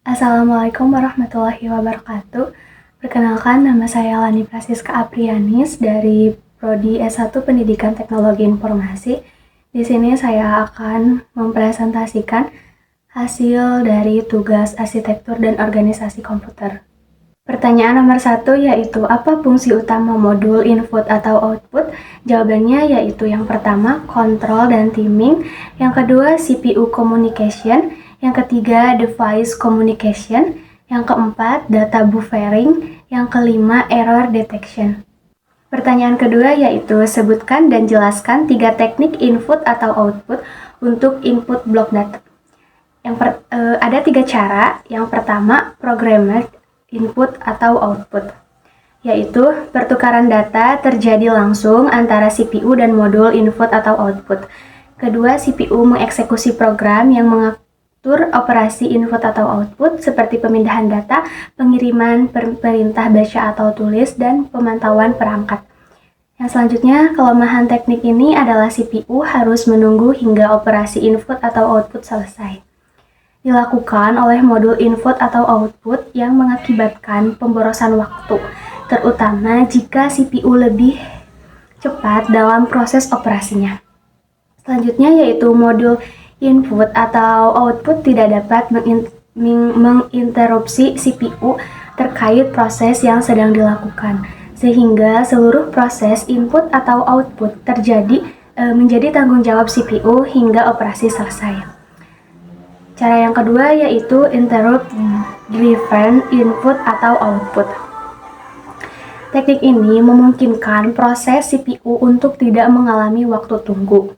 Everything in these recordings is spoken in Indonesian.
Assalamualaikum warahmatullahi wabarakatuh. Perkenalkan, nama saya Lani Prasiska Aprianis dari Prodi S1 Pendidikan Teknologi Informasi. Di sini saya akan mempresentasikan hasil dari tugas arsitektur dan organisasi komputer. Pertanyaan nomor 1 yaitu apa fungsi utama modul input atau output? Jawabannya yaitu yang pertama control dan timing, yang kedua CPU communication, yang ketiga device communication, yang keempat data buffering, yang kelima error detection. Pertanyaan kedua yaitu sebutkan dan jelaskan 3 teknik input atau output untuk input blok data. Ada 3 cara. Yang pertama programmed input atau output, yaitu pertukaran data terjadi langsung antara CPU dan modul input atau output. Kedua, CPU mengeksekusi program yang mengatur operasi input atau output seperti pemindahan data, pengiriman perintah baca atau tulis, dan pemantauan perangkat. Yang selanjutnya, kelemahan teknik ini adalah CPU harus menunggu hingga operasi input atau output selesai. Dilakukan oleh modul input atau output yang mengakibatkan pemborosan waktu, terutama jika CPU lebih cepat dalam proses operasinya. Selanjutnya yaitu modul input atau output tidak dapat menginterupsi CPU terkait proses yang sedang dilakukan, sehingga seluruh proses input atau output menjadi tanggung jawab CPU hingga operasi selesai. Cara yang kedua yaitu interrupt driven input atau output. Teknik ini memungkinkan proses CPU untuk tidak mengalami waktu tunggu.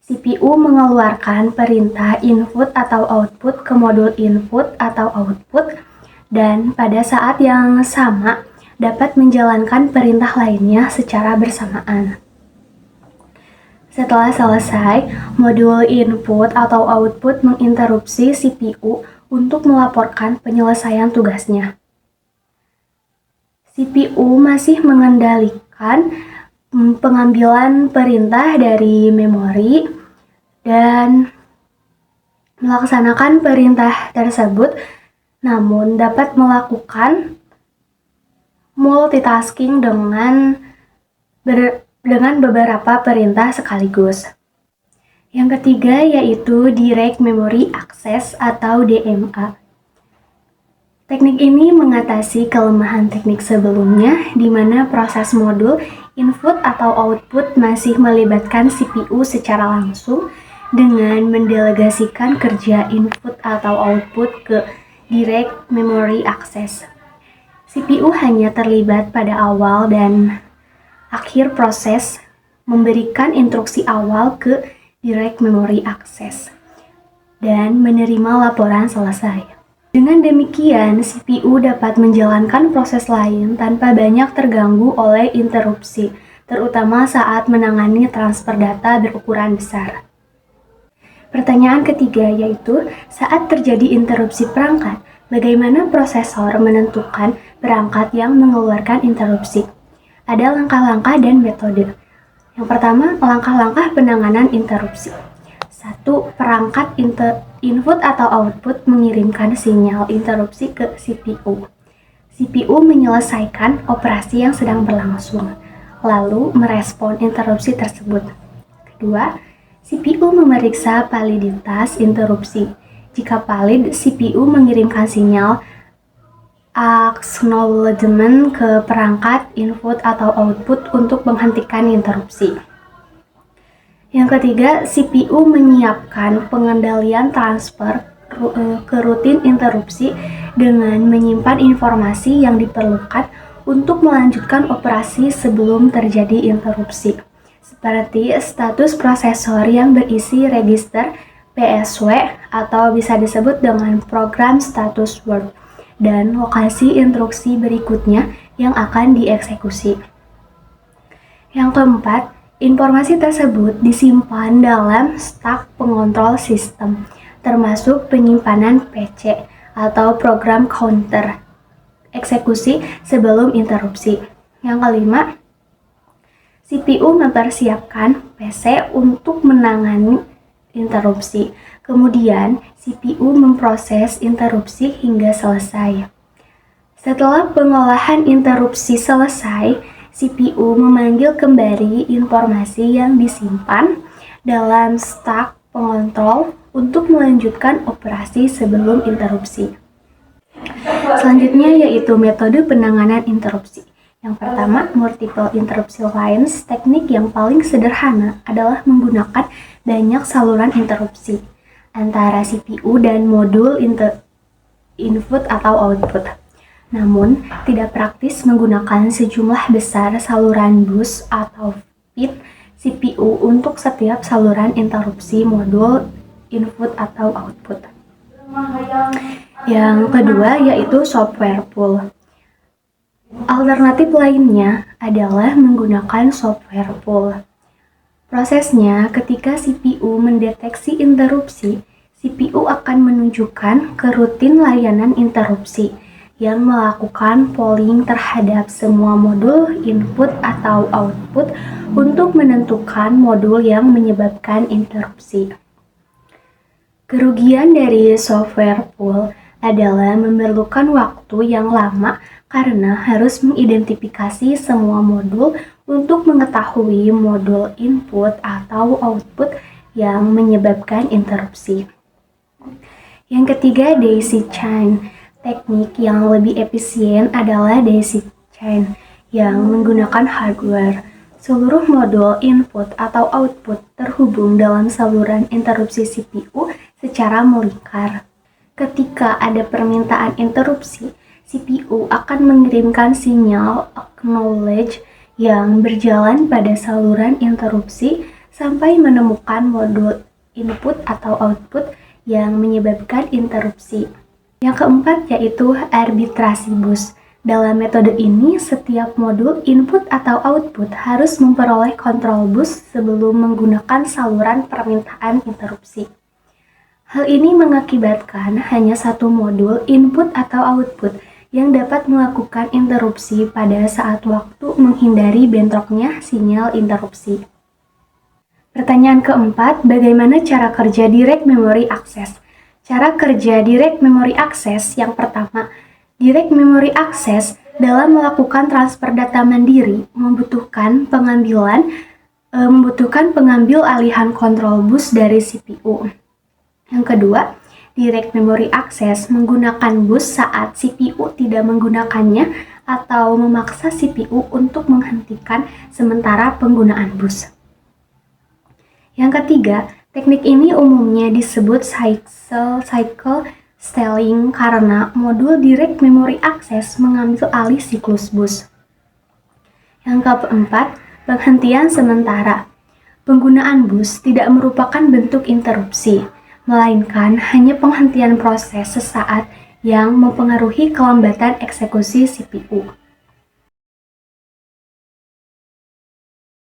CPU mengeluarkan perintah input atau output ke modul input atau output dan pada saat yang sama dapat menjalankan perintah lainnya secara bersamaan. Setelah selesai, modul input atau output menginterupsi CPU untuk melaporkan penyelesaian tugasnya. CPU masih mengendalikan pengambilan perintah dari memori dan melaksanakan perintah tersebut, namun dapat melakukan multitasking dengan beberapa perintah sekaligus. Yang ketiga yaitu Direct Memory Access atau DMA. Teknik ini mengatasi kelemahan teknik sebelumnya di mana proses modul input atau output masih melibatkan CPU secara langsung dengan mendelegasikan kerja input atau output ke Direct Memory Access. CPU hanya terlibat pada awal dan akhir proses, memberikan instruksi awal ke Direct Memory Access dan menerima laporan selesai. Dengan demikian, CPU dapat menjalankan proses lain tanpa banyak terganggu oleh interupsi, terutama saat menangani transfer data berukuran besar. Pertanyaan ketiga yaitu, saat terjadi interupsi perangkat, bagaimana prosesor menentukan perangkat yang mengeluarkan interupsi? Ada langkah-langkah dan metode. Yang pertama, langkah-langkah penanganan interupsi. 1. Perangkat input atau output mengirimkan sinyal interupsi ke CPU. CPU menyelesaikan operasi yang sedang berlangsung, lalu merespon interupsi tersebut. Kedua, CPU memeriksa validitas interupsi. Jika valid, CPU mengirimkan sinyal acknowledgement ke perangkat input atau output untuk menghentikan interupsi. Yang ketiga, CPU menyiapkan pengendalian transfer ke rutin interupsi dengan menyimpan informasi yang diperlukan untuk melanjutkan operasi sebelum terjadi interupsi, seperti status prosesor yang berisi register PSW atau bisa disebut dengan program status word, dan lokasi instruksi berikutnya yang akan dieksekusi. Yang keempat, informasi tersebut disimpan dalam stak pengontrol sistem, termasuk penyimpanan PC atau program counter eksekusi sebelum interupsi. Yang kelima, CPU mempersiapkan PC untuk menangani interupsi. Kemudian, CPU memproses interupsi hingga selesai. Setelah pengolahan interupsi selesai, CPU memanggil kembali informasi yang disimpan dalam stak pengontrol untuk melanjutkan operasi sebelum interupsi. Selanjutnya yaitu metode penanganan interupsi. Yang pertama, multiple interruption lines. Teknik yang paling sederhana adalah menggunakan banyak saluran interupsi antara CPU dan modul input atau output. Namun, tidak praktis menggunakan sejumlah besar saluran bus atau pit CPU untuk setiap saluran interupsi modul input atau output. Yang kedua yaitu software pool. Alternatif lainnya adalah menggunakan software pool. Prosesnya, ketika CPU mendeteksi interupsi, CPU akan menunjukkan ke rutin layanan interupsi yang melakukan polling terhadap semua modul input atau output untuk menentukan modul yang menyebabkan interupsi. Kerugian dari software pool adalah memerlukan waktu yang lama karena harus mengidentifikasi semua modul untuk mengetahui modul input atau output yang menyebabkan interupsi. Yang ketiga, daisy chain. Teknik yang lebih efisien adalah daisy chain yang menggunakan hardware. Seluruh modul input atau output terhubung dalam saluran interupsi CPU secara melingkar. Ketika ada permintaan interupsi, CPU akan mengirimkan sinyal acknowledge yang berjalan pada saluran interupsi sampai menemukan modul input atau output yang menyebabkan interupsi. Yang keempat yaitu arbitrasi bus. Dalam metode ini, setiap modul input atau output harus memperoleh kontrol bus sebelum menggunakan saluran permintaan interupsi. Hal ini mengakibatkan hanya satu modul input atau output yang dapat melakukan interupsi pada saat waktu menghindari bentroknya sinyal interupsi. Pertanyaan keempat, bagaimana cara kerja Direct Memory Access? Cara kerja Direct Memory Access yang pertama, Direct Memory Access dalam melakukan transfer data mandiri membutuhkan pengambil alihan kontrol bus dari CPU. Yang kedua, Direct Memory Access menggunakan bus saat CPU tidak menggunakannya atau memaksa CPU untuk menghentikan sementara penggunaan bus. Yang ketiga, teknik ini umumnya disebut cycle stealing karena modul Direct Memory Access mengambil alih siklus bus. Yang keempat, penghentian sementara. Penggunaan bus tidak merupakan bentuk interupsi, melainkan hanya penghentian proses sesaat yang mempengaruhi kelambatan eksekusi CPU.